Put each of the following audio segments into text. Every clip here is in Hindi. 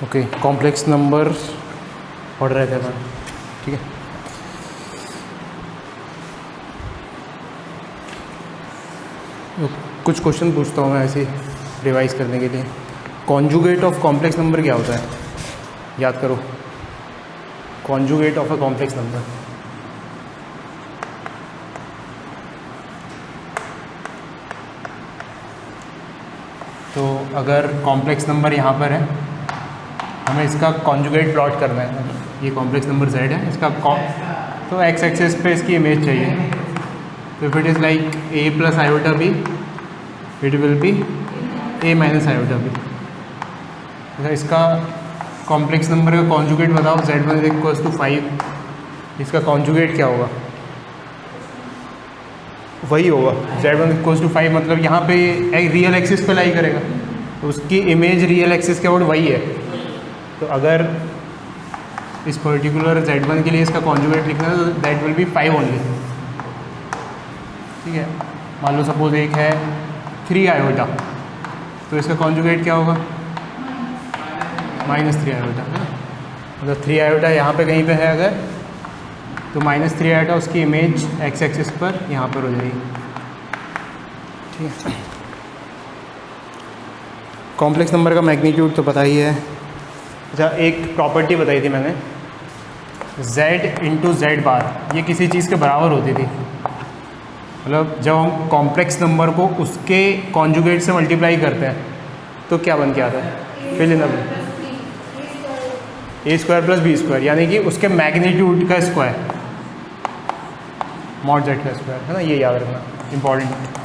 ओके, कॉम्प्लेक्स नंबर पढ़ रहे थे अपन, ठीक है। कुछ क्वेश्चन पूछता हूँ मैं ऐसे रिवाइज करने के लिए। कॉन्जुगेट ऑफ कॉम्प्लेक्स नंबर क्या होता है, याद करो। Conjugate of a complex number, तो अगर कॉम्प्लेक्स नंबर यहाँ पर है, हमें इसका कॉन्जुगेट प्लॉट करना है। ये कॉम्प्लेक्स नंबर z है, इसका तो x एक्सिस पे इसकी इमेज चाहिए। तो if it is like a plus iota b, it will B a minus iota b। अच्छा, इसका कॉम्प्लेक्स नंबर का कॉन्जुगेट बताओ। z1 इक्वल्स टू 5, इसका कॉन्जुगेट क्या होगा? वही होगा, z1 इक्वल्स टू 5, मतलब यहाँ पे रियल एक्सिस पे लाई करेगा, तो उसकी इमेज रियल एक्सिस के अबाउट वही है। तो अगर इस पर्टिकुलर z1 के लिए इसका कॉन्जुगेट लिखना है तो दैट विल बी 5 ओनली, ठीक है। मान लो सपोज एक है 3 आयोटा, तो इसका कॉन्जुगेट क्या होगा? -3 आयोटा, मतलब 3 आयोटा यहाँ पे कहीं पे है अगर, तो -3 आयोटा उसकी इमेज x एक्सिस पर यहाँ पर हो जाएगी, ठीक है। कॉम्प्लेक्स नंबर का मैग्नीट्यूड तो पता ही है। अच्छा, एक प्रॉपर्टी बताई थी मैंने, z इंटू जेड बार, ये किसी चीज़ के बराबर होती थी। मतलब जब हम कॉम्प्लेक्स नंबर को उसके कॉन्जुगेट से मल्टीप्लाई करते हैं तो क्या बन के आता है? Fill in the a² plus b², यानी कि उसके मैग्नीट्यूड का स्क्वायर, मॉड z का स्क्वायर, है ना। ये याद रखना, इम्पॉर्टेंट।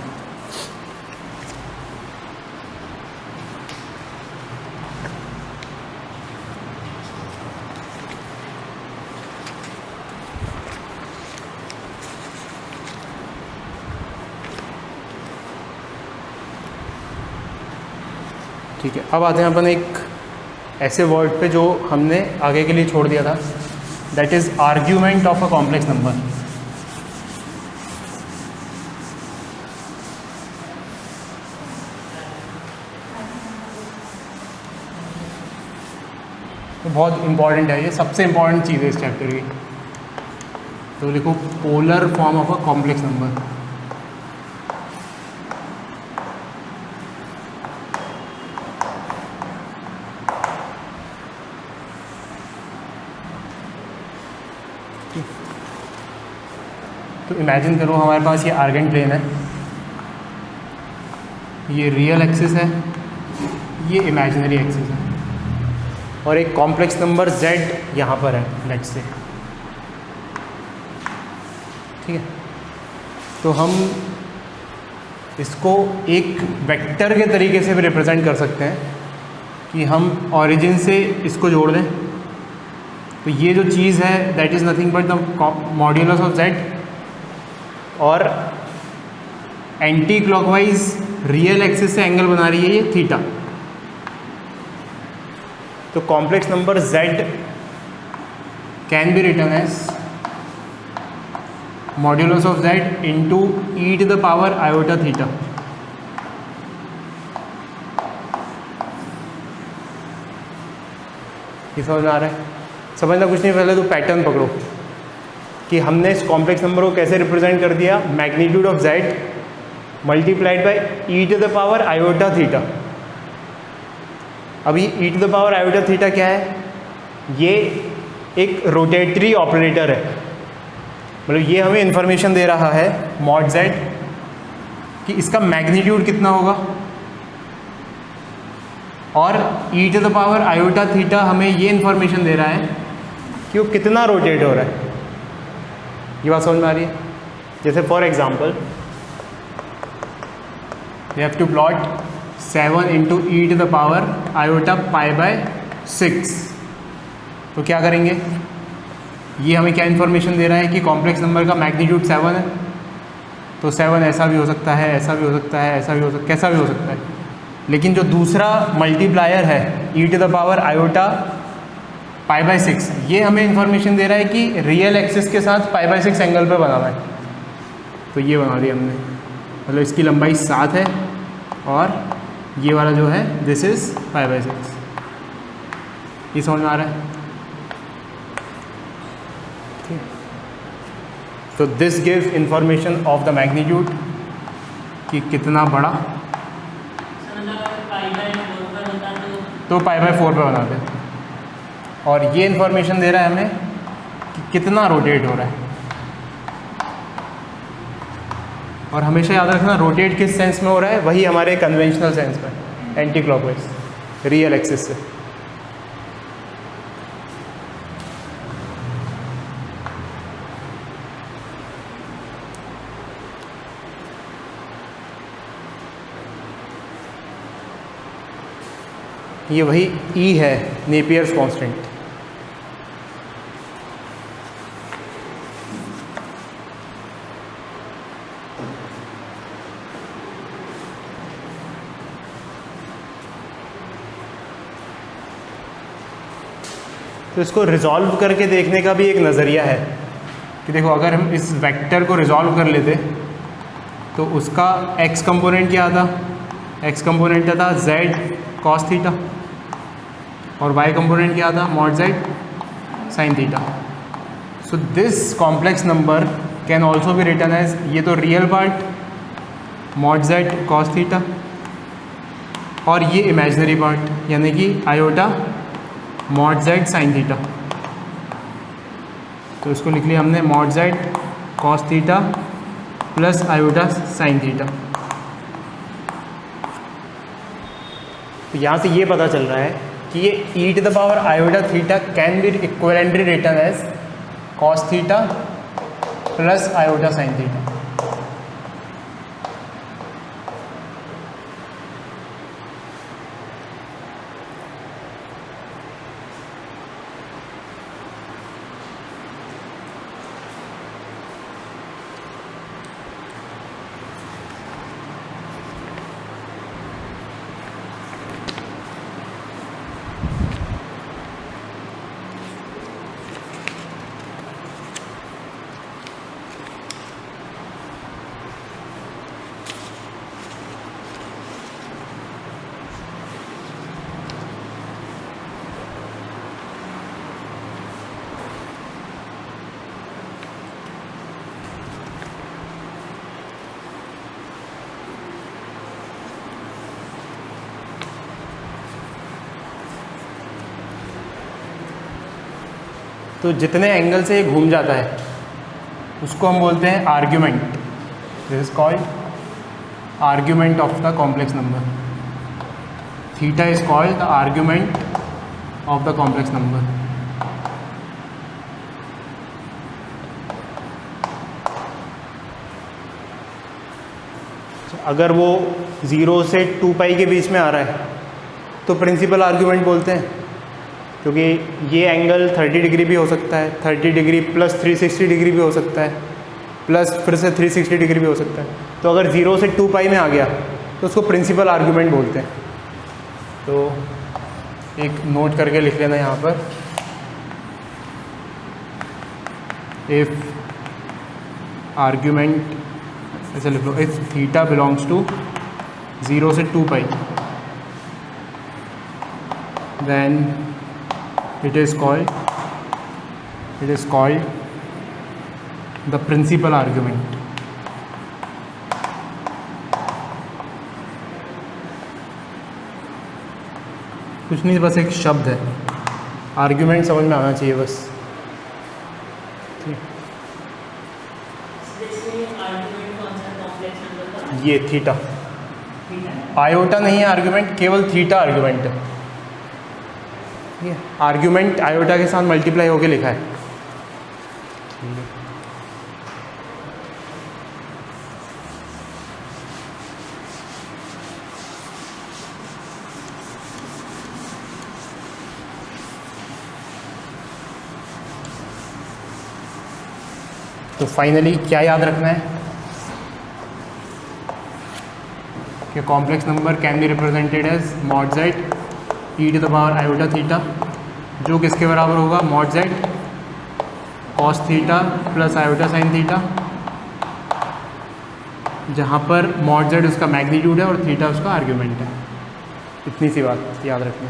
ठीक है, अब आते हैं अपन एक ऐसे वर्ड पे जो हमने आगे के लिए छोड़ दिया था, that is argument of a complex number. तो बहुत इंपॉर्टेंट है, ये सबसे इंपॉर्टेंट चीज़ है इस चैप्टर की। तो लिखो polar form of a complex number. तो इमेजिन करो हमारे पास ये आर्गन प्लेन है, ये रियल एक्सिस है, ये इमेजिनरी एक्सिस है, और एक कॉम्प्लेक्स नंबर z यहाँ पर है, लेट्स से, ठीक है। तो हम इसको एक वेक्टर के तरीके से भी रिप्रेजेंट कर सकते हैं कि हम ओरिजिन से इसको जोड़ दें। तो ये जो चीज़ है that is nothing but the modulus of z, और एंटी क्लॉकवाइज रियल एक्सिस से एंगल बना रही है ये थीटा। तो complex number z can be written as modulus of z into e to the power iota theta. ये समझ में आ रहा है? समझना कुछ नहीं, पहले तो पैटर्न पकड़ो कि हमने इस कॉम्प्लेक्स नंबर को कैसे रिप्रेजेंट कर दिया। Magnitude of z multiplied by e to the power iota theta. अभी e to the power iota theta क्या है? ये एक रोटेटरी ऑपरेटर है, मतलब ये हमें इंफॉर्मेशन दे रहा है मॉड z कि इसका मैग्नीट्यूड कितना होगा, और e to the power iota theta हमें ये इंफॉर्मेशन दे रहा है कि वो कितना रोटेट हो रहा है। ये बात समझ में आ रही है? जैसे for example we have to plot 7 into E to the power iota π/6। तो क्या करेंगे? ये हमें क्या इन्फॉर्मेशन दे रहा है कि कॉम्प्लेक्स नंबर का मैग्नीट्यूड 7 है, तो 7 ऐसा भी हो सकता है, ऐसा भी हो सकता है, ऐसा भी हो सकता है, कैसा भी हो सकता है। लेकिन जो दूसरा मल्टीप्लायर है ई टू द पावर आयोटा π/6, ये हमें इन्फॉर्मेशन दे रहा है कि रियल एक्सिस के साथ π/6 एंगल पे बनाना है। तो ये बना दिया हमने, मतलब इसकी लंबाई 7 है और ये वाला जो है दिस इज़ π/6। ये समझ में आ रहा है? तो this gives information of the magnitude कि कितना बड़ा, तो π/4 पे बनाते हैं। और ये इंफॉर्मेशन दे रहा है हमें कि कितना रोटेट हो रहा है। और हमेशा याद रखना रोटेट किस सेंस में हो रहा है, वही हमारे कन्वेंशनल सेंस में, एंटी क्लॉकवाइज, रियल एक्सिस से। ये वही E है, नेपियर्स कांस्टेंट। तो इसको रिजॉल्व करके देखने का भी एक नज़रिया है कि देखो, अगर हम इस वेक्टर को रिजॉल्व कर लेते तो उसका x कंपोनेंट क्या था? x कंपोनेंट था z cos थीटा, और y कंपोनेंट क्या था? mod z sin theta. So this complex number can also be written as, ये तो real part mod z cos theta, और ये इमेजिनरी पार्ट यानी कि iota mod z sin theta. तो इसको लिख लिया हमने mod z cos theta plus iota sin theta. तो यहाँ से ये पता चल रहा है कि ये e⁻ iota theta can be equivalently written as cos theta plus iota sin theta. तो जितने एंगल से ये घूम जाता है उसको हम बोलते हैं argument. This is called argument of the complex number. Theta is called the argument of the complex number. अगर वो 0 से 2π के बीच में आ रहा है तो प्रिंसिपल आर्ग्यूमेंट बोलते हैं, क्योंकि ये एंगल 30 डिग्री भी हो सकता है, 30 डिग्री प्लस 360 डिग्री भी हो सकता है, प्लस फिर से 360 डिग्री भी हो सकता है। तो अगर 0 से 2π में आ गया तो उसको प्रिंसिपल आर्ग्यूमेंट बोलते हैं। तो एक नोट करके लिख लेना यहाँ पर, इफ़ आर्ग्यूमेंट, ऐसे लिख लो, इफ़ थीटा बिलोंग्स टू 0 से 2π then it is called the principal argument। कुछ नहीं, बस एक शब्द है, आर्ग्यूमेंट समझ में आना चाहिए बस। ये थीटा, आयोटा नहीं है आर्ग्यूमेंट, केवल थीटा आर्ग्यूमेंट है। आर्ग्यूमेंट आयोटा के साथ मल्टीप्लाई होके लिखा है। तो फाइनली क्या याद रखना है कि complex number can be represented as mod z e⁻ iota theta, जो किसके बराबर होगा? mod z cos theta plus iota sin theta, जहाँ पर mod z उसका मैग्नीट्यूड है और थीटा उसका आर्ग्यूमेंट है। इतनी सी बात याद रखना।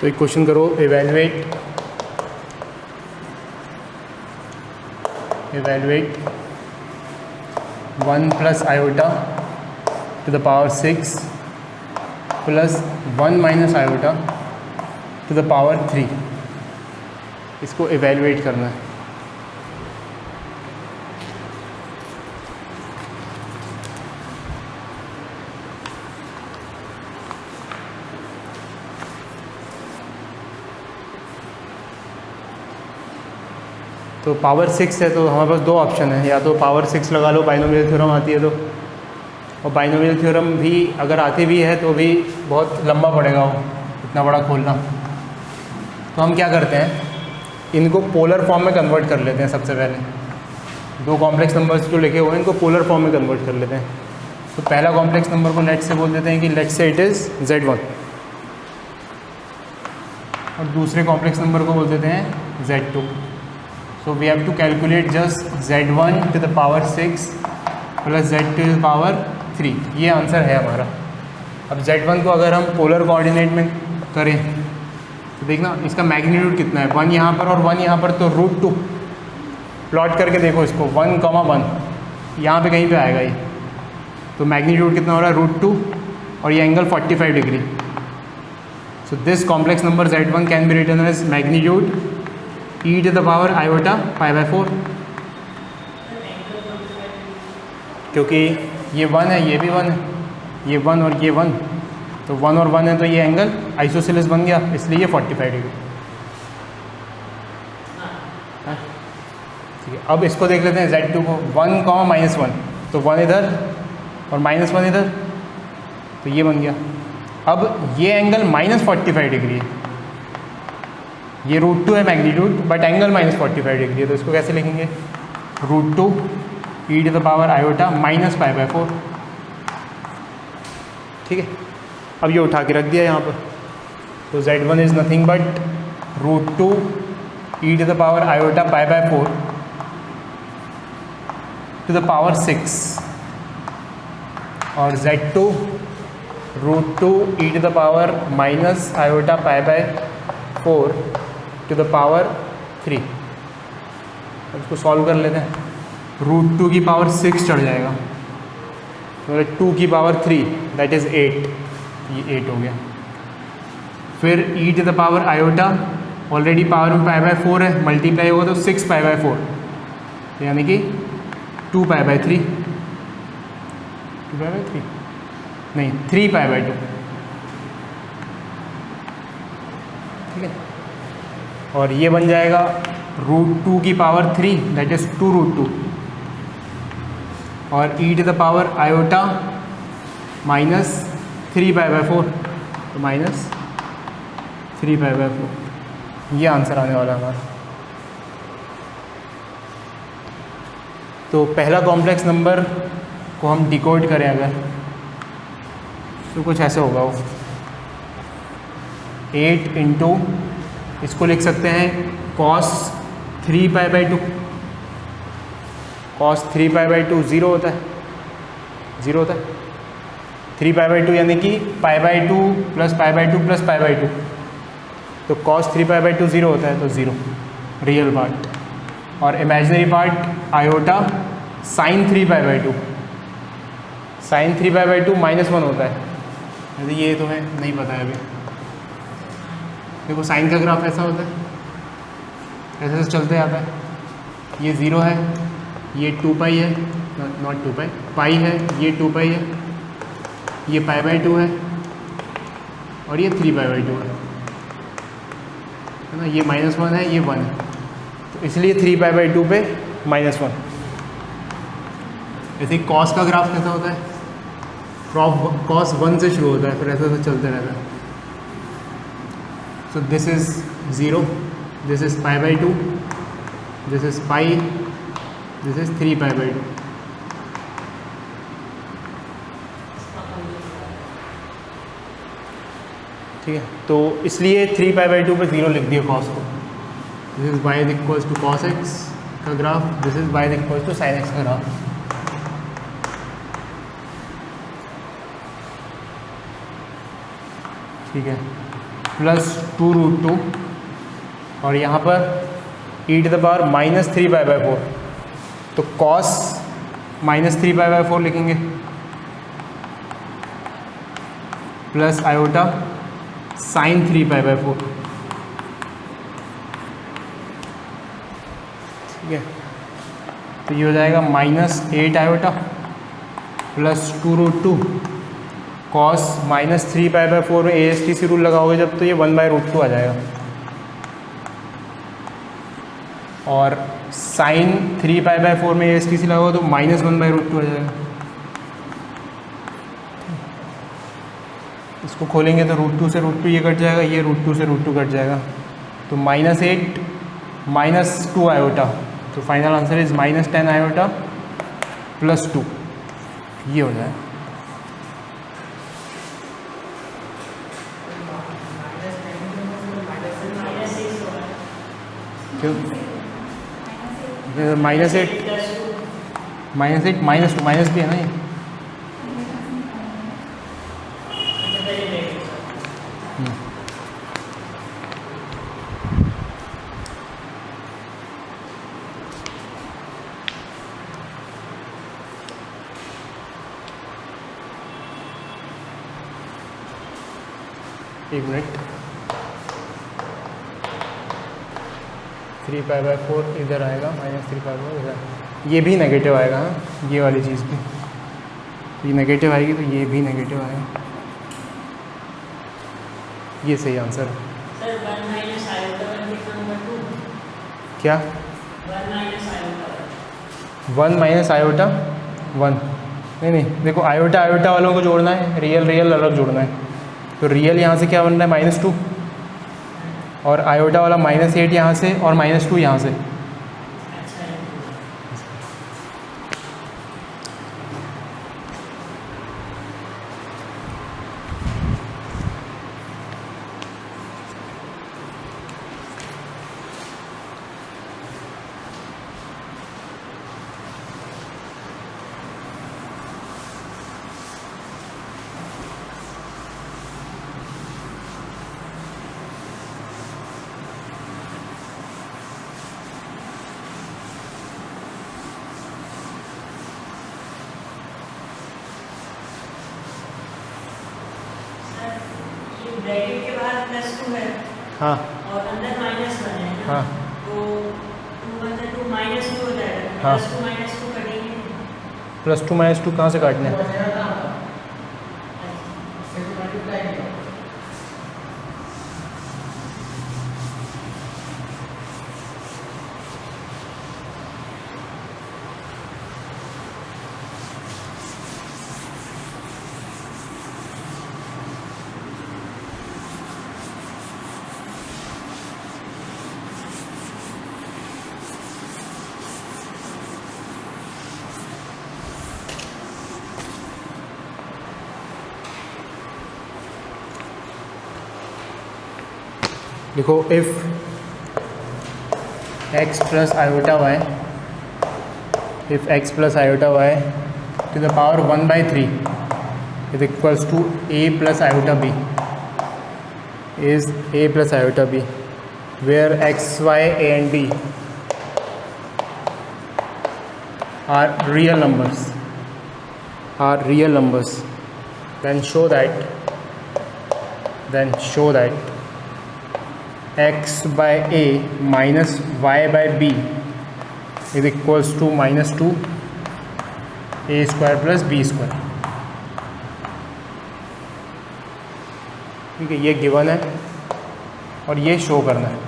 तो एक क्वेश्चन करो, evaluate 1 plus iota to the power 6 plus 1 minus iota to the power 3, इसको इवेलुएट करना है। तो पावर 6 है तो हमारे पास दो ऑप्शन है, या तो पावर 6 लगा लो, बाइनोमियल थ्योरम आती है तो, और बाइनोमियल थ्योरम भी अगर आती भी है तो भी बहुत लंबा पड़ेगा वो, इतना बड़ा खोलना। तो हम क्या करते हैं, इनको पोलर फॉर्म में कन्वर्ट कर लेते हैं। सबसे पहले दो कॉम्प्लेक्स नंबर्स जो लिखे हुए हैं इनको पोलर फॉर्म में कन्वर्ट कर लेते हैं। तो पहला कॉम्प्लेक्स नंबर को लेट से बोल देते हैं कि लेट से इट इज़ Z1, और दूसरे कॉम्प्लेक्स नंबर को बोल देते हैं Z2। So we have to calculate just Z1 to the power 6 plus Z2 to the power 3, ये आंसर है हमारा। अब Z1 को अगर हम पोलर कोऑर्डिनेट में करें तो देखना इसका मैग्नीट्यूड कितना है, 1 यहाँ पर और 1 यहाँ पर, तो √2 प्लॉट करके देखो इसको, 1,1 यहाँ पे कहीं पे आएगा ये, तो मैग्नीट्यूड कितना हो रहा है √2, और ये angle 45 degree. So this complex number Z1 can be written as magnitude e to the power iota π/4, क्योंकि ये 1 है, ये भी 1 है, ये 1 और ये 1, तो 1 और 1 है तो ये एंगल आइसोसेलेस बन गया, इसलिए ये 45 डिग्री। ठीक है, अब इसको देख लेते हैं Z2 को, 1, -1, तो 1 इधर और -1 इधर, तो ये बन गया। अब ये एंगल -45 डिग्री है, ये √2 है मैग्नीट्यूड, बट एंगल -45 डिग्री है, तो इसको कैसे लिखेंगे, √2 e to the power iota -π/4। ठीक है, अब ये उठा के रख दिया यहाँ पर, तो Z1 is nothing but √2 e to the power iota π/4 to the power 6, और Z2 √2 e to the power minus iota π/4 to the power 3। इसको सॉल्व कर लेते हैं, √2 की पावर 6 चढ़ जाएगा, तो 2 की पावर 3 दैट इज़ 8, ये 8 हो गया। फिर e to the power iota, already power में π/4 है, मल्टीप्लाई होगा तो 6 π/4, यानी कि 2 π/3, 2 π/3 नहीं 3 π/2। ठीक है, और ये बन जाएगा √2 की पावर 3 दैट इज़ 2√2, और e to the power iota -3 π/4, तो -3 π/4, ये आंसर आने वाला है हमारा। तो पहला कॉम्प्लेक्स नंबर को हम डिकोड करें अगर, तो कुछ ऐसे होगा वो, 8 इंटू, इसको लिख सकते हैं cos 3π/2, cos 3π/2 0 होता है, 0 होता है, 3π/2 यानी कि π/2 प्लस π/2 प्लस π/2, तो cos 3π/2 0 होता है, तो 0 रियल पार्ट, और imaginary part iota sin 3π/2, sin 3π/2 -1 होता है, यदि ये तुम्हें नहीं पता है अभी। देखो साइन का ग्राफ ऐसा होता है, ऐसे ऐसे चलते आता है, ये 0 है, ये 2π है, नॉट 2π, पाई है, ये 2π है, ये π/2 है, और ये 3π/2 है ना, ये -1 है, ये 1 है, तो इसलिए 3π/2 पे -1। ऐसे कॉस का ग्राफ कैसा होता है, कॉस 1 से शुरू होता है, फिर ऐसे ऐसे चलते रहता है। So this is 0, this is π/2, this is pi, this is 3π/2। ठीक है, तो इसलिए 3π/2 पे 0 लिख दिया कॉस को। This is y equals to cos x का graph, this is y equals to sine x का ग्राफ। ठीक है, प्लस 2√2 और यहाँ पर e⁻³ तो cos -3π/4 लिखेंगे प्लस आयोटा sin 3π/4। ठीक है, तो ये हो जाएगा -8 आयोटा प्लस 2√2 cos -3π/4 में ASTC रूल लगाओगे जब तो ये 1/√2 आ जाएगा और sin 3π/4 में ASTC लगाओगे तो -1/√2 आ जाएगा। इसको खोलेंगे तो √2 से √2 ये कट जाएगा, ये √2 से √2 कट जाएगा तो -8 -2 आयोटा, तो final answer is -10 iota plus 2, ये हो जाएगा। क्यों -8 -2 माइनस भी है ना ये। एक मिनट, 3π/4 इधर आएगा, -3π/4 इधर, ये भी नेगेटिव आएगा। हाँ, ये वाली चीज़ भी, ये नेगेटिव आएगी तो ये भी नेगेटिव आएगा। ये सही आंसर है। सर 1 - आयोटा 1 कितना होगा 2? क्या 1 - आयोटा 1 - आयोटा 1? नहीं, देखो आयोटा वालों को जोड़ना है, रियल अलग जोड़ना है। तो रियल यहाँ से क्या बन रहा है -2 और आयोटा वाला -8 यहाँ से और -2 यहाँ से। अच्छा है। ब्रैकेट के बाहर +2 है हाँ और अंदर -1 है ना, हाँ तो 2 × 2 -2 हो जाएगा। हाँ। +2 -2 कटेंगे। +2 -2 कहाँ से काटने हैं? देखो if x + i/y to the power 1/3 is equals to a + i/b is a + i/b where x, y, a and b are real numbers, then show that x/a minus y/b is equals to -2 a² plus b²। ठीक है, ये गिवन है और ये शो करना है।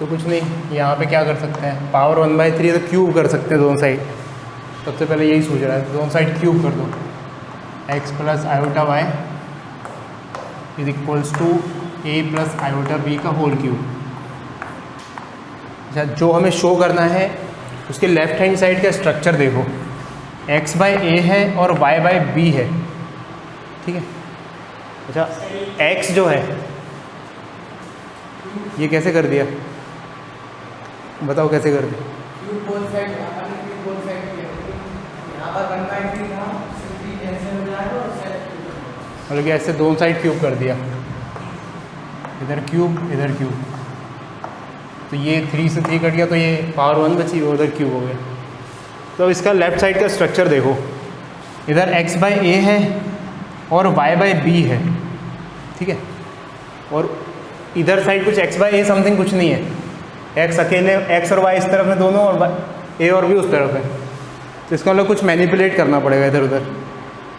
तो कुछ नहीं, यहाँ पे क्या कर सकते हैं, पावर 1/3 तो क्यूब कर सकते हैं दोनों साइड। सबसे पहले यही सोच रहा है, दोनों साइड क्यूब कर दो। x plus iota y is equals to a plus iota b का होल क्यूब। अच्छा, जो हमें शो करना है उसके लेफ्ट हैंड साइड का स्ट्रक्चर देखो, x/a है और y/b है, ठीक है। अच्छा, x जो है ये कैसे कर दिया, बताओ कैसे कर दिया? मतलब कि ऐसे दोनों साइड क्यूब कर दिया, इधर क्यूब इधर क्यूब, तो ये 3 से 3 कट गया, तो ये पावर 1 बची, वो उधर क्यूब हो गया। तो अब इसका लेफ्ट साइड का स्ट्रक्चर देखो, इधर x/a है और y/b है, ठीक है। और इधर साइड कुछ x/a समथिंग कुछ नहीं है, x अकेले, x और y इस तरफ है दोनों, और a और b उस तरफ है। तो इसका मतलब कुछ मैनिपुलेट करना पड़ेगा इधर उधर,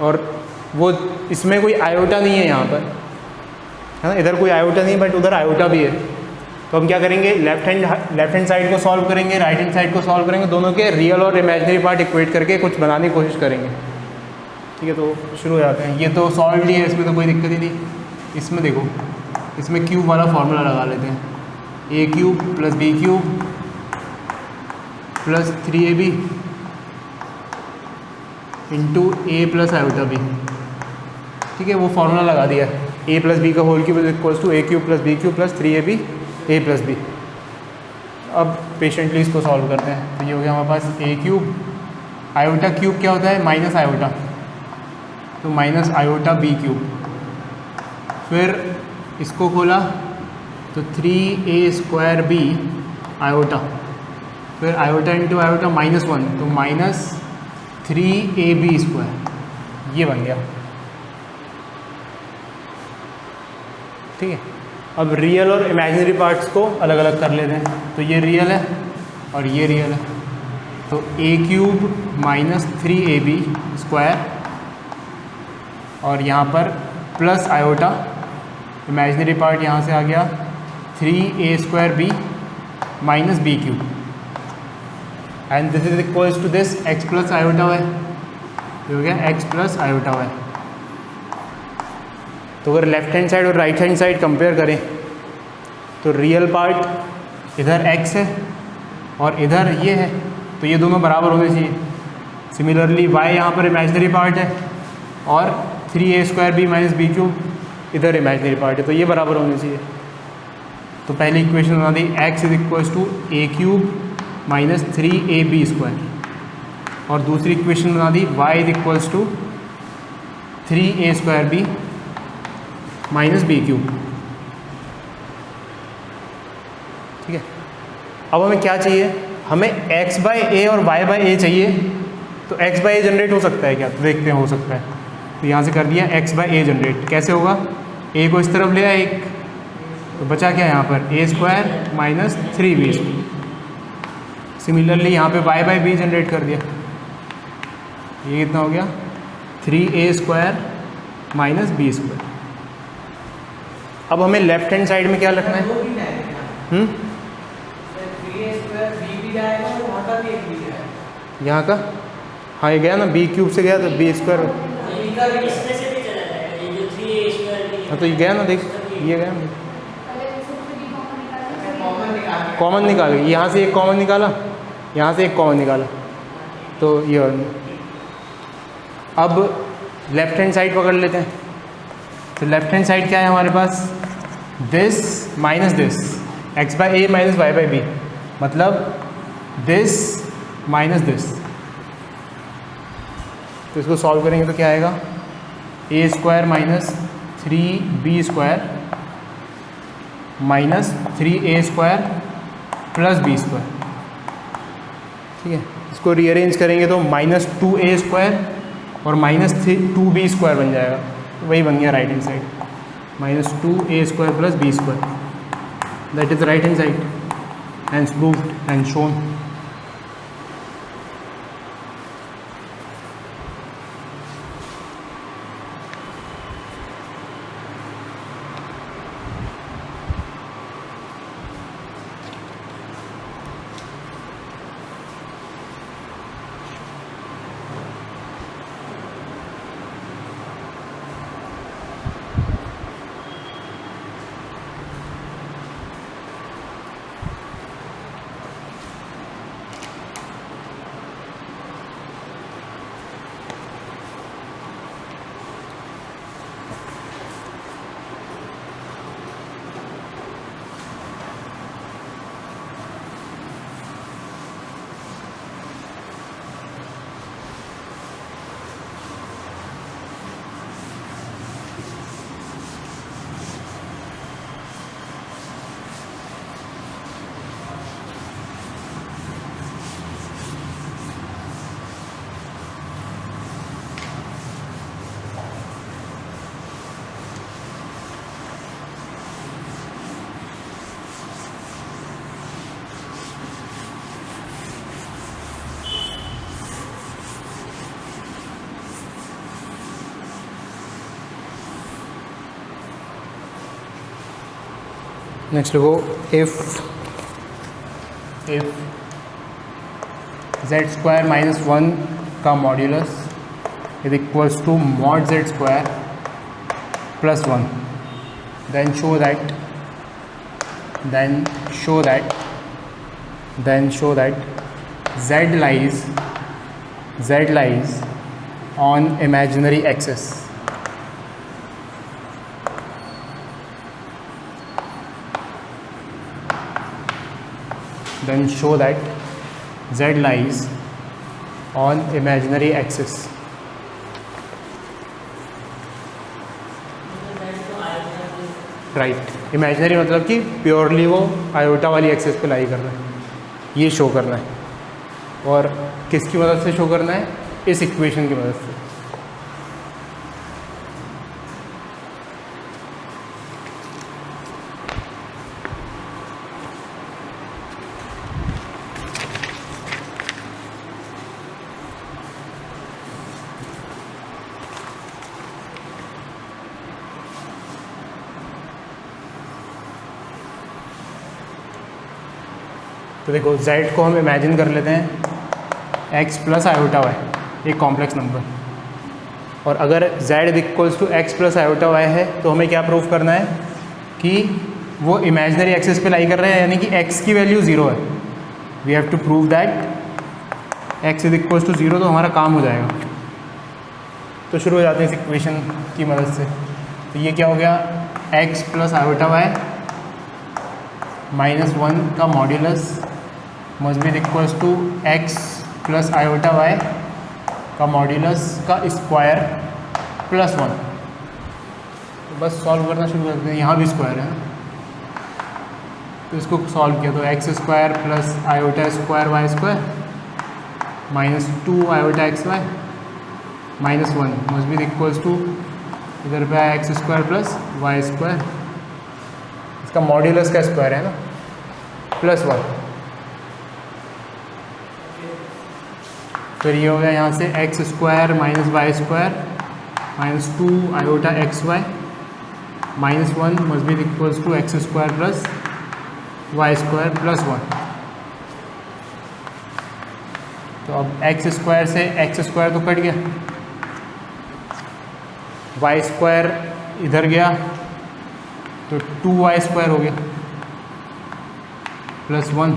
और वो इसमें कोई आयोटा नहीं है यहाँ पर, है ना, इधर कोई आयोटा नहीं, बट उधर आयोटा भी है। तो हम क्या करेंगे, लेफ्ट हैंड साइड को सॉल्व करेंगे, राइट हैंड साइड को सॉल्व करेंगे, दोनों के रियल और इमेजिनरी पार्ट इक्वेट करके कुछ बनाने की कोशिश करेंगे, ठीक है। तो शुरू हो जाते हैं। ये तो सॉल्व ही है, इसमें तो कोई दिक्कत ही नहीं। इसमें देखो, इसमें क्यूब वाला फॉर्मूला लगा लेते हैं, a³ plus b³ plus 3ab into a plus iota b, ठीक है। वो फॉर्मूला लगा दिया, a प्लस b का whole cube is equals to a³ plus b³ plus 3ab a plus b। अब पेशेंटली इसको सॉल्व करते हैं। तो ये हो गया हमारे पास a³, आयोटा क्यूब क्या होता है, माइनस आयोटा, तो माइनस आयोटा b³। फिर इसको खोला तो 3a² आयोटा, फिर आयोटा इंटू आयोटा -1, तो -3ab², ये बन गया, ठीक है। अब रियल और इमेजिनरी पार्ट्स को अलग अलग कर लेते हैं। तो ये रियल है और ये रियल है, तो a³ माइनस 3ab², और यहाँ पर प्लस आयोटा, इमेजिनरी पार्ट यहाँ से आ गया 3a² minus b³, and this is equals to this x plus iota y, ये हो गया x प्लस आयोटा वाई। तो अगर लेफ्ट हैंड साइड और राइट हैंड साइड कंपेयर करें तो रियल पार्ट इधर x है और इधर ये है, तो ये दोनों बराबर होने चाहिए। सिमिलरली y यहाँ पर इमेजिनरी पार्ट है और 3a² माइनस b³ इधर इमेजिनरी पार्ट है, तो ये बराबर होने चाहिए। तो पहली इक्वेशन बना दी, x is equals to a³ minus 3ab², और दूसरी इक्वेशन बना दी y is equals to 3a² minus b³, ठीक है। अब हमें क्या चाहिए, हमें x/a और y/a चाहिए। तो x/a जनरेट हो सकता है क्या, तो देखते हैं, हो सकता है। तो यहाँ से कर दिया x/a जनरेट, कैसे होगा, a को इस तरफ ले आए एक, तो बचा क्या यहाँ पर a² माइनस 3b²। सिमिलरली यहाँ पे y/b जनरेट कर दिया, ये कितना हो गया 3a² माइनस b²। अब हमें लेफ्ट हैंड साइड में क्या रखना है, यहाँ का, हाँ ये गया ना, b³ से गया तो b², इसमें से भी चला जाएगा, ये जो 3a² हाँ तो ये गया ना, देख ये गया ना, कॉमन निकाल, यहाँ से एक कॉमन निकाला, यहाँ से एक कॉमन निकाला, तो ये। अब लेफ्ट हैंड साइड पकड़ लेते हैं। तो लेफ्ट हैंड साइड क्या है हमारे पास, this minus this, x/a minus y/b, मतलब दिस माइनस दिस। तो इसको सॉल्व करेंगे तो क्या आएगा, a² minus 3b² minus 3a² plus b², ठीक है। इसको रीअरेंज करेंगे तो -2a² और -2b² बन जाएगा, वही बन गया right hand side, -2a² plus b², that is right hand side, and proved and shown. Next लिखो इफ़ z स्क्वायर माइनस 1 का modulus is equals to mod z square plus 1, then show that z lies on imaginary axis. Then show that z lies on imaginary axis. Right, imaginary मतलब कि प्योरली वो आयोटा वाली एक्सेस पे लाई करना है, ये शो करना है। और किसकी मदद से शो करना है? इस इक्वेशन की मदद से। तो देखो z को हम इमेजिन कर लेते हैं x प्लस आयोटा वाई, एक कॉम्प्लेक्स नंबर। और अगर z equals to x plus iota y है तो हमें क्या प्रूव करना है कि वो इमेजिनरी एक्सिस पे लाई कर रहे हैं, यानी कि x की वैल्यू 0 है। We have to prove that x is equals to 0, तो हमारा काम हो जाएगा। तो शुरू हो जाते हैं इस इक्वेशन की मदद से। तो ये क्या हो गया, x plus iota y minus 1 का modulus must be equals to x plus iota y का मॉड्यूलस का स्क्वायर प्लस 1। तो बस सॉल्व करना शुरू करते हैं। यहाँ भी स्क्वायर है, तो इसको सॉल्व किया तो x square plus iota square y square minus 2 iota x y minus 1 must be equals to, इधर पे आया x square plus Y square, इसका मॉड्यूलस का स्क्वायर है ना, प्लस 1। फिर ये हो गया यहाँ से x square minus Y square minus 2 iota x y minus 1 must be equals to x square plus Y square plus 1। तो अब एक्स स्क्वायर से एक्स स्क्वायर तो कट गया, वाई स्क्वायर इधर गया तो 2y स्क्वायर हो गया प्लस 1।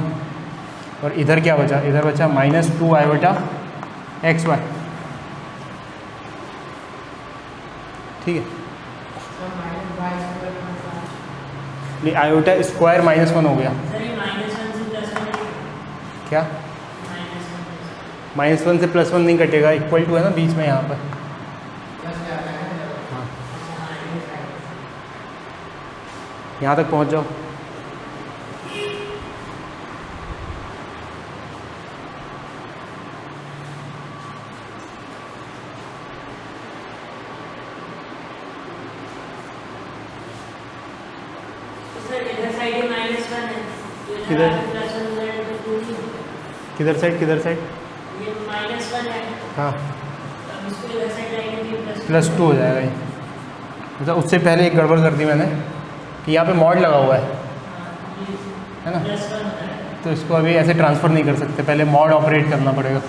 और इधर क्या बचा, इधर बचा माइनस 2 आयोटा एक्स वाई। ठीक है, नहीं आयोटा स्क्वायर माइनस 1 हो गया। क्या माइनस 1 से प्लस 1 नहीं कटेगा, इक्वल टू है ना बीच में यहाँ पर। हाँ, यहाँ तक पहुँच जाओ। किधर साइड किधर साइड? ये -1 है। हाँ, अब इसको इधर साइड लाएंगे प्लस 2 हो जाएगा ये। मतलब उससे पहले एक गड़बड़ कर दी मैंने कि यहाँ पे मॉड लगा हुआ है ना, तो इसको अभी ऐसे ट्रांसफ़र नहीं कर सकते, पहले मॉड ऑपरेट करना पड़ेगा।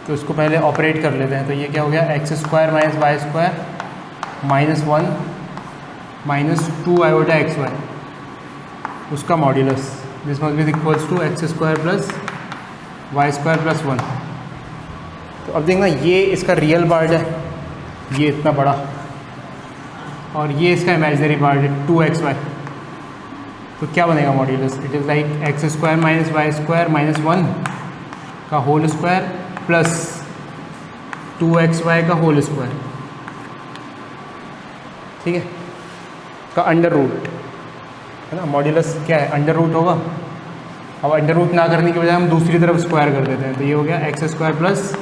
तो इसको पहले ऑपरेट कर लेते हैं। तो ये क्या हो गया, x square minus Y square minus 1 minus 2 iota x Y, उसका modulus this must be equals to x square plus Y square plus 1। तो अब देखना, ये इसका रियल पार्ट है, ये इतना बड़ा, और ये इसका इमेजिनरी पार्ट है 2 XY। तो क्या बनेगा modulus? It is like x square minus Y square minus 1 का होल स्क्वायर प्लस 2XY का होल स्क्वायर, ठीक है, का अंडर रूट है ना। मॉड्यूलस क्या है, अंडर रूट होगा। अब अंडर रूट ना करने की बजाय हम दूसरी तरफ स्क्वायर कर देते हैं, तो ये हो गया x square plus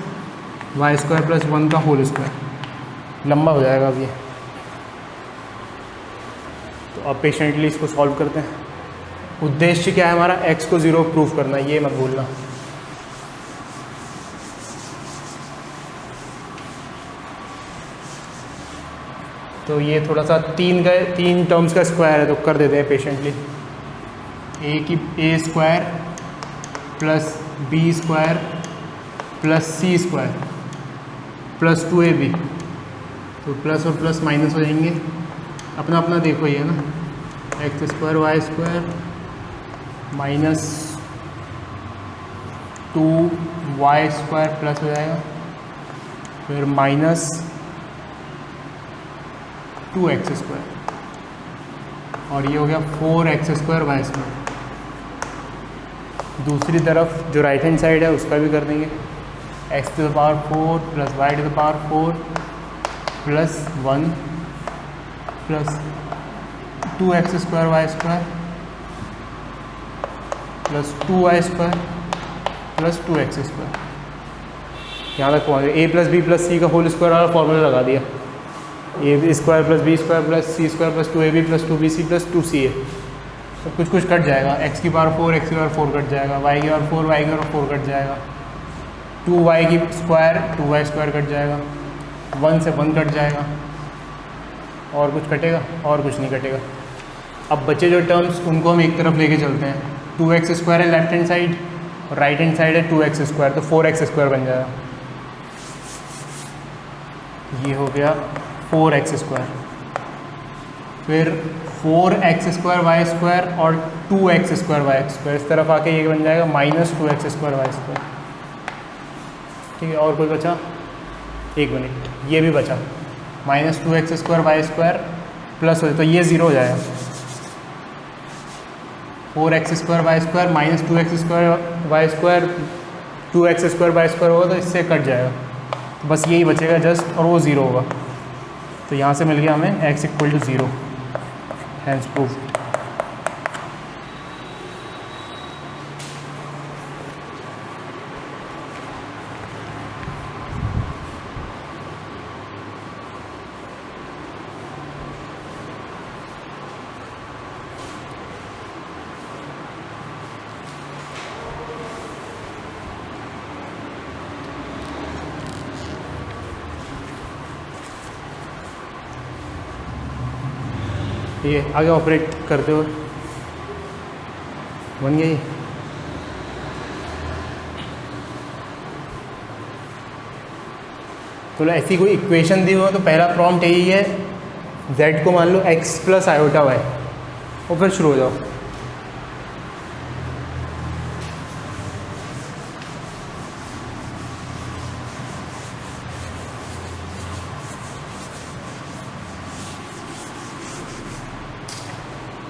Y square plus 1 का होल स्क्वायर। लंबा हो जाएगा अब ये। तो अब पेशेंटली इसको सॉल्व करते हैं। उद्देश्य क्या है हमारा, एक्स को 0 प्रूफ करना, ये मत भूलना। तो ये थोड़ा सा तीन टर्म्स का स्क्वायर है तो कर देते हैं patiently. A square plus b square plus c square plus 2ab, तो प्लस और प्लस माइनस हो जाएंगे, अपना अपना देखो ये ना, x square y square minus 2y square plus हो जाएगा, फिर माइनस 2x स्क्वायर, और ये हो गया 4x स्क्वायर वाई स्क्वायर। दूसरी तरफ जो राइट हैंड साइड है उसका भी कर देंगे, x to the power 4 plus y to the power 4 plus 1 plus 2x square y square plus 2y square plus 2x square. यहाँ तक पहुँच गए। a plus b plus c का होल स्क्वायर वाला फॉर्मूला लगा दिया, a square plus b square plus c square plus 2ab plus 2bc plus 2ca। तो कुछ कट जाएगा, x की पावर 4 x की पावर 4 कट जाएगा, y की पावर 4 y की पावर 4 कट जाएगा, 2y की स्क्वायर 2y स्क्वायर कट जाएगा, 1 से 1 कट जाएगा, और कुछ कटेगा? और कुछ नहीं कटेगा। अब बचे जो टर्म्स उनको हम एक तरफ लेके चलते हैं। 2x स्क्वायर है लेफ्ट हैंड साइड और राइट हैंड साइड है 2x स्क्वायर, तो 4x स्क्वायर बन जाएगा। ये हो गया 4x स्क्वायर, फिर 4x स्क्वायर वाई स्क्वायर और 2x स्क्वायर वाई स्क्वायर, इस तरफ आके ये बन जाएगा minus 2x square y square. ठीक है, और कोई बचा? एक मिनट, ये भी बचा, minus 2x square y square plus हो, तो ये ज़ीरो हो जाएगा। 4x square y square minus 2x square y square 2x square y square होगा, तो इससे कट जाएगा, तो बस यही बचेगा जस्ट, और वो ज़ीरो होगा। तो यहाँ से मिल गया हमें x equal to 0, hence proved. ये आगे ऑपरेट करते हुए बन गई। तो ऐसी कोई इक्वेशन दी हो तो पहला प्रॉम्प्ट यही है, z को मान लो x प्लस आयोटा y, और फिर शुरू हो जाओ।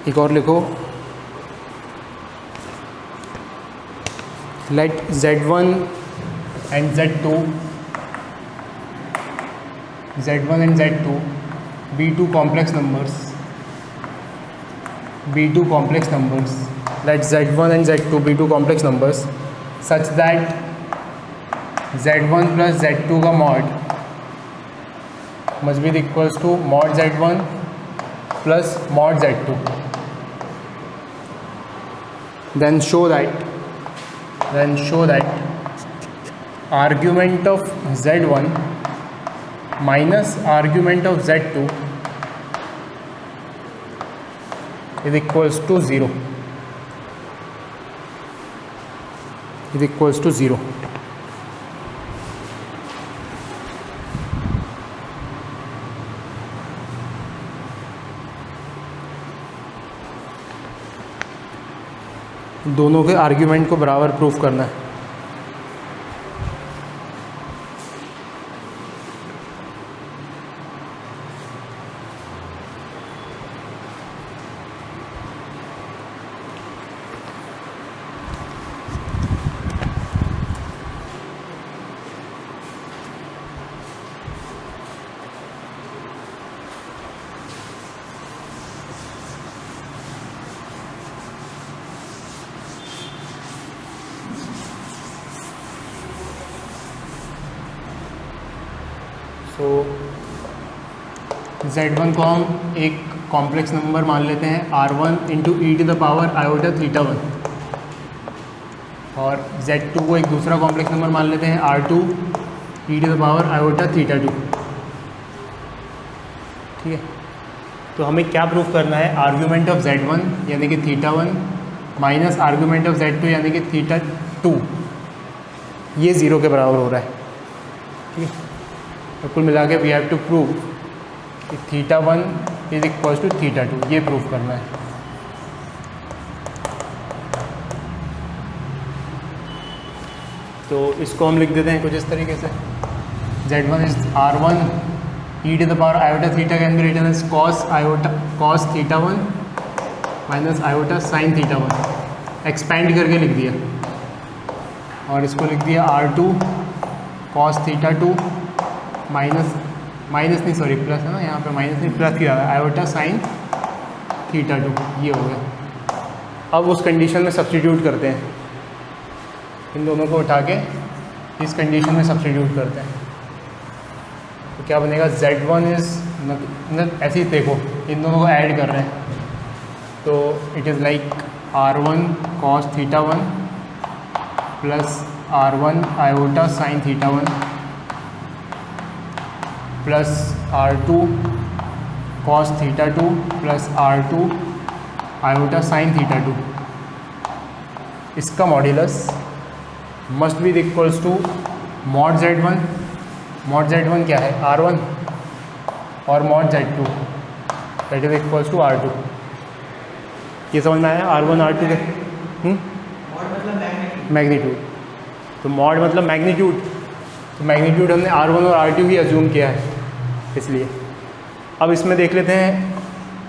एक और लिखो, let z1 and z2 and z2 be two complex numbers, let z1 and z2 be two complex numbers such that z1 plus z2 का mod must be equals to mod z1 plus mod z2। then show that argument of z1 minus argument of z2 is equals to 0, दोनों के आर्ग्यूमेंट को बराबर प्रूफ करना है। तो z1 को हम एक कॉम्प्लेक्स नंबर मान लेते हैं r1 into E to the power iota theta 1, और z2 को एक दूसरा कॉम्प्लेक्स नंबर मान लेते हैं r2 e to the power iota theta 2। ठीक है। तो हमें क्या प्रूफ करना है, आर्ग्यूमेंट ऑफ z1 यानी कि θ1 माइनस आर्ग्यूमेंट ऑफ z2 यानी कि θ2 ये 0 के बराबर हो रहा है। ठीक है, तो कुल मिला के वी हैव टू प्रूव कि θ1 इज इक्वल टू θ2, ये प्रूफ करना है। तो इसको हम लिख देते हैं कुछ इस तरीके से, z1 is r1 e to the power iota theta can be written as cos θ1 minus iota sin θ1, expand करके लिख दिया, और इसको लिख दिया r2 cos θ2 माइनस नहीं सॉरी प्लस है ना, यहाँ पे माइनस नहीं प्लस किया है, iota sin θ2, ये हो गया। अब उस कंडीशन में सब्स्टिट्यूट करते हैं, इन दोनों को उठा के इस कंडीशन में सब्स्टिट्यूट करते हैं, तो क्या बनेगा, z1 इज ऐसे ही देखो इन दोनों को ऐड कर रहे हैं, तो it is like r1 cos θ1 plus r1 iota sin θ1 plus r2 cos θ2 plus r2 iota sin θ2, इसका modulus must be equals to mod z1 क्या है r1 और mod z2 that is equals to r2। ये समझ में आया, r1 r2 के मैग्नीट्यूड, तो मॉड मतलब मैग्नीट्यूड, तो मैग्नीट्यूड हमने r1 और r2 ही अज्यूम किया है इसलिए। अब इसमें देख लेते हैं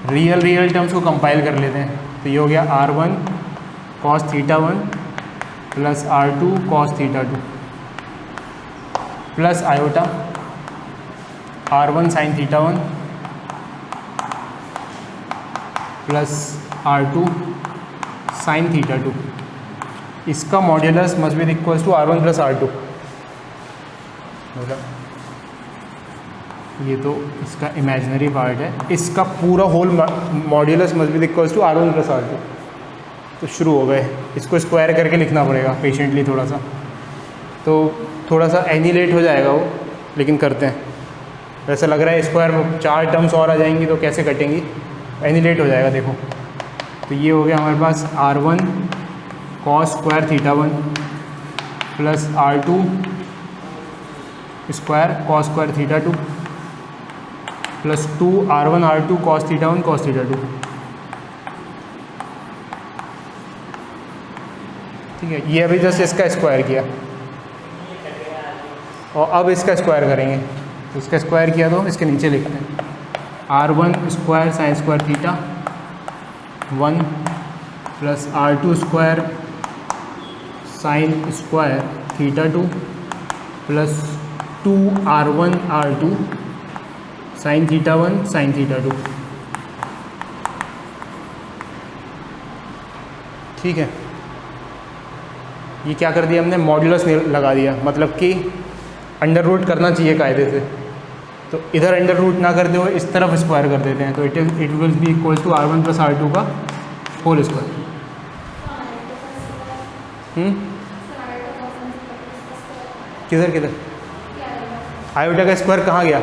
रियल टर्म्स को कंपाइल कर लेते हैं, तो ये हो गया r1 cos θ1 plus r2 cos θ2 plus iota r1 sin θ1 plus r2 sin θ2, इसका modulus must be equals to r1 plus r2, मतलब ये तो इसका इमेजिनरी पार्ट है, इसका पूरा whole modulus must be equals to r1 plus r2। तो शुरू हो गए, इसको स्क्वायर करके लिखना पड़ेगा पेशेंटली थोड़ा सा, तो थोड़ा सा एनिलेट हो जाएगा वो, लेकिन करते हैं। वैसे लग रहा है स्क्वायर में 4 टर्म्स और आ जाएंगी तो कैसे कटेंगी, एनिलेट हो जाएगा देखो। तो ये हो गया हमारे पास r1 cos square θ1 plus r2 square cos square θ2 plus 2 r1 r2 cos θ1 cos θ2। ठीक है, ये अभी जस्ट इसका स्क्वायर किया, और अब इसका स्क्वायर करेंगे, तो इसका स्क्वायर किया तो इसके नीचे लिखते हैं r1 square sine square θ1 plus r2 square sine square θ2 plus 2 r1 r2 sine θ1 sine θ2। ठीक है, ये क्या कर दिया हमने, मॉड्यूलस लगा दिया, मतलब कि अंडर रूट करना चाहिए कायदे से, तो इधर अंडर रूट ना करते हुए इस तरफ स्क्वायर कर देते हैं, तो it will be equal to r1 plus r2 का होल स्क्वायर। किधर आयोटा का स्क्वायर कहाँ गया,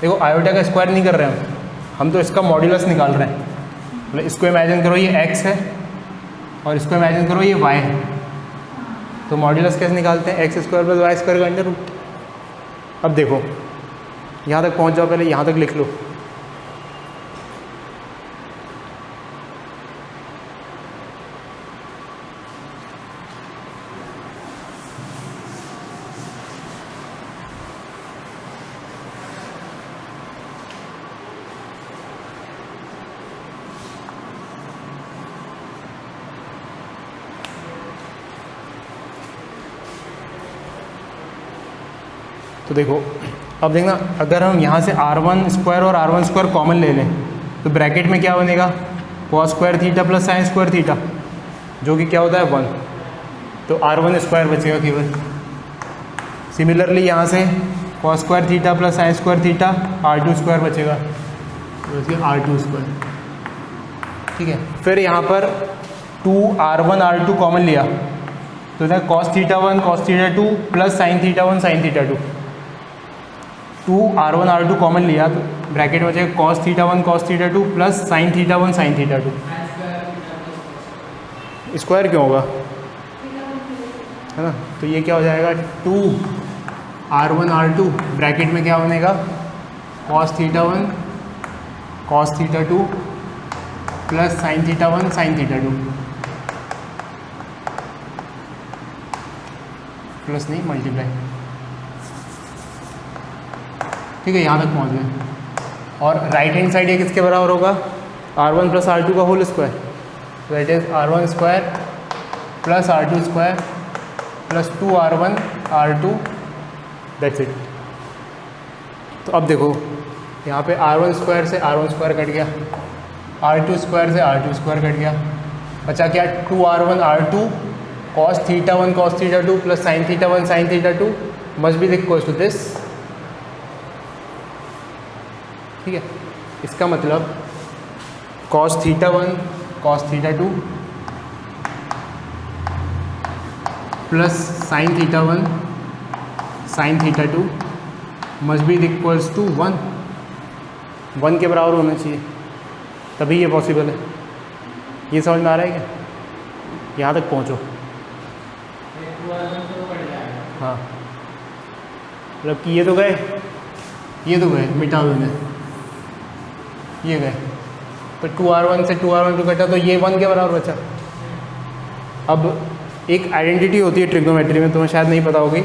देखो आयोटा का स्क्वायर नहीं कर रहे हैं हम तो इसका मॉड्यूलस निकाल रहे हैं। मतलब इसको इमेजिन करो ये x है और इसको इमेजिन करो ये y है, तो मॉड्यूलस कैसे निकालते हैं, x square plus Y square का अंडर रूट। अब देखो यहाँ तक पहुँच जाओ, पहले यहाँ तक लिख लो, तो देखो अब देखना, अगर हम यहाँ से r1 स्क्वायर और r1 स्क्वायर कॉमन ले लें तो ब्रैकेट में क्या बनेगा, cos square theta plus sine square theta, जो कि क्या होता है 1, तो r1 स्क्वायर बचेगा केवल। सिमिलरली यहाँ से cos square theta plus sine square theta, r2 square बचेगा, तो r2 स्क्वायर। ठीक है, फिर यहाँ पर 2r1 r2 कॉमन लिया तो इधर cos theta 1 cos theta 2 plus sine theta 1 sine theta 2, 2r1 r2 common लिया तो ब्रैकेट में बचेगा cos θ1 cos θ2 plus sin θ1 sin θ2। Square क्यों होगा, है ना। तो ये क्या हो जाएगा 2r1 r2 ब्रैकेट में क्या बनेगा cos θ1 cos θ2 plus sin θ1 sin θ2, plus नहीं मल्टीप्लाई। ठीक है, यहाँ तक पहुँच गए। और राइट हैंड साइड ये किसके बराबर होगा r1 प्लस r2 का whole square, that is r1 square plus r2 square plus 2r1 r2, that's it. तो अब देखो यहाँ पे r1 स्क्वायर से r1 स्क्वायर कट गया, r2 स्क्वायर से r2 स्क्वायर कट गया, बचा क्या 2r1 r2 cos θ1 cos θ2 plus sin θ1 sin θ2 must be equal to this. ठीक है, इसका मतलब cos θ1 cos θ2 plus sin θ1 sin θ2 must be equals to 1 के बराबर होना चाहिए, तभी ये पॉसिबल है। ये समझ में आ रहा है क्या, यहाँ तक पहुँचो। हाँ, मतलब कि ये तो गए मिटा दो इन्हें, ये गए तो 2r1 से 2r1 कटा तो ये 1 के बराबर बचा। अब एक आइडेंटिटी होती है ट्रिग्नोमेट्री में, तुम्हें शायद नहीं पता होगी,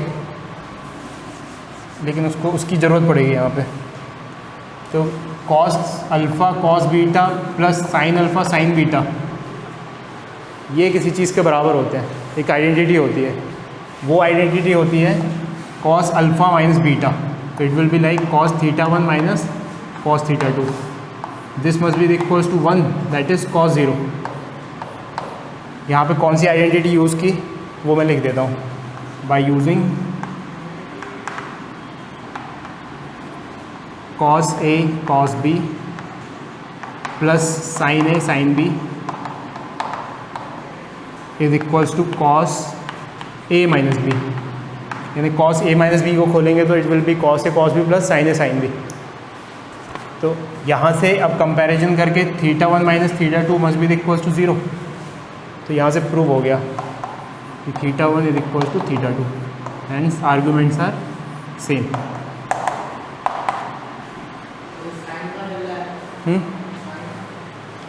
लेकिन उसकी ज़रूरत पड़ेगी यहाँ पे। तो cos alpha cos beta plus sin alpha sin beta, ये किसी चीज़ के बराबर होते हैं, एक आइडेंटिटी होती है। वो आइडेंटिटी होती है cos अल्फ़ा माइनस बीटा, तो it will be like cos θ1 minus cos θ2, this must be equals to 1, that is cos 0। यहाँ पे कौन सी आइडेंटिटी यूज़ की वो मैं लिख देता हूँ, by using cos A cos B plus sin A sin B is equals to cos A minus b, यानी cos A माइनस बी को खोलेंगे तो it will be cos A cos B plus sin A sin B। तो यहाँ से अब कंपैरिजन करके θ1 minus θ2 must be equals to 0, तो यहाँ से प्रूव हो गया कि θ1 is equals to θ2, hence arguments are same.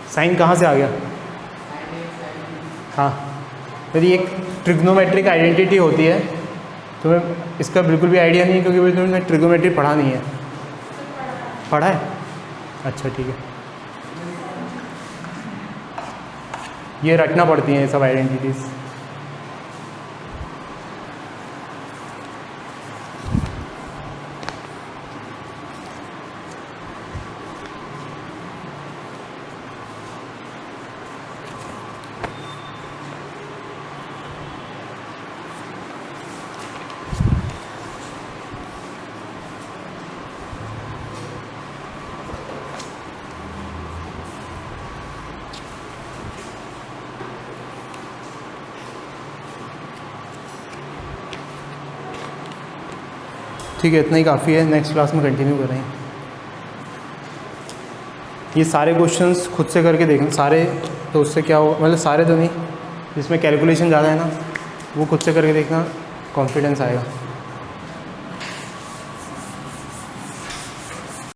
Sine कहाँ से आ गया, हाँ, यदि एक ट्रिग्नोमेट्रिक आइडेंटिटी होती है, तुम्हें इसका बिल्कुल भी आइडिया नहीं है क्योंकि तुमने ट्रिग्नोमेट्री पढ़ा नहीं है। पढ़ा है, अच्छा ठीक है, ये रखना पड़ती हैं ये सब आइडेंटिटीज़। ठीक है, इतना ही काफ़ी है, नेक्स्ट क्लास में कंटिन्यू करेंगे। ये सारे क्वेश्चंस खुद से करके देखें, सारे तो उससे क्या हो, मतलब सारे तो नहीं, जिसमें कैलकुलेशन ज़्यादा है ना वो खुद से करके देखना, कॉन्फिडेंस आएगा।